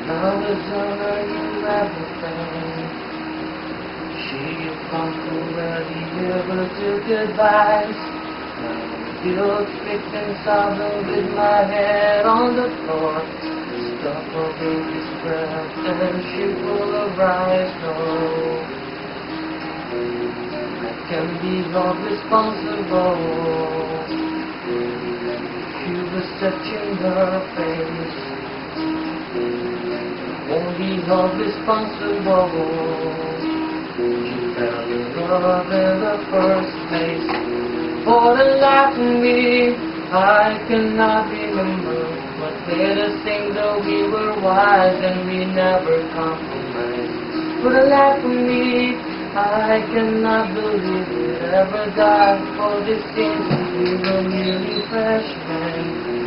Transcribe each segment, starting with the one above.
I was learning everything. She had gone through every year but took advice. Now I'm still sick and sobbing with my head on the floor. Stuck her baby's breath and she will arise. No, I can be held responsible. She was touching her face. Won't be held responsible. She fell in love in the first place. For the life of me, I cannot remember what made us think that we were wise and we never compromised. For the life of me, I cannot believe it ever died. For this thing, we were merely freshmen.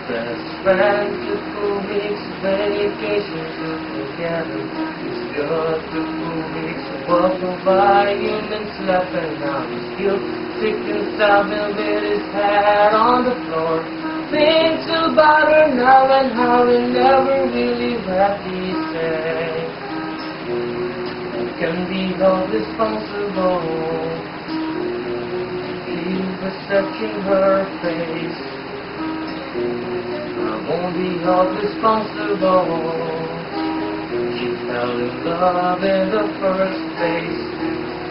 Best friend took 2 weeks vacation together. This girl took 2 weeks to walk by him and slept, and now he's still sick and sobbing with his head on the floor. Thinks about her now and how he never really left, he said. I can be held responsible. He was touching her face. I won't be held responsible. She fell in love in the first place.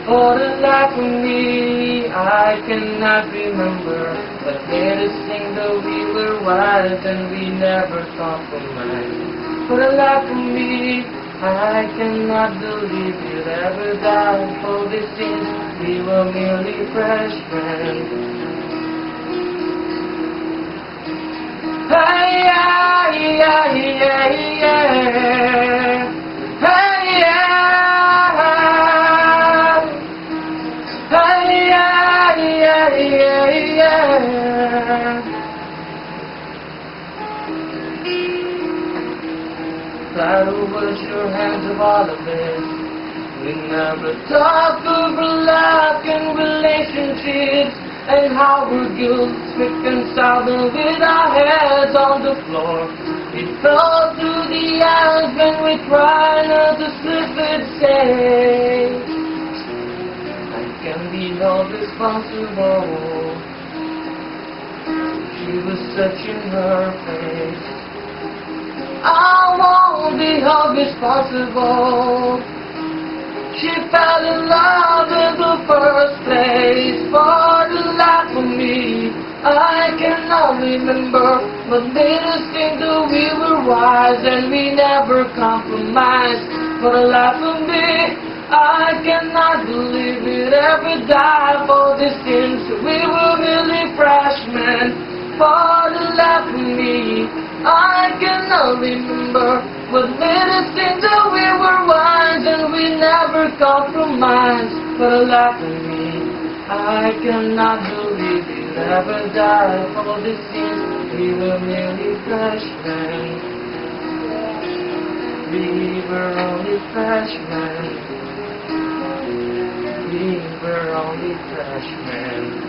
For the life of me, I cannot remember what made us think that we were wise and we never compromised. For the life of me, I cannot believe it ever died. For this since we were merely freshmen. Hey, yeah, yeah, yeah, yeah. Hey, yeah. Hey, yeah, yeah, yeah, yeah. Try to wash your hands of all of this. We never talk of love and relationships and how we're guilt-stricken, sobbing with our heads on the floor. We fall through the eyes when we try not to slip and say, I can be held responsible. She was touching her face. I won't be held responsible. She fell in love in the first place. For the life of me, I cannot remember what made us think that we were wise and we never compromised. For the life of me, I cannot believe it ever died. For this since we were really freshmen. For the life of me, I cannot remember what made us think that we were wise and we never compromised. For the life of me, I cannot believe it ever died. For this since we were merely freshmen. We were only freshmen. We were only freshmen.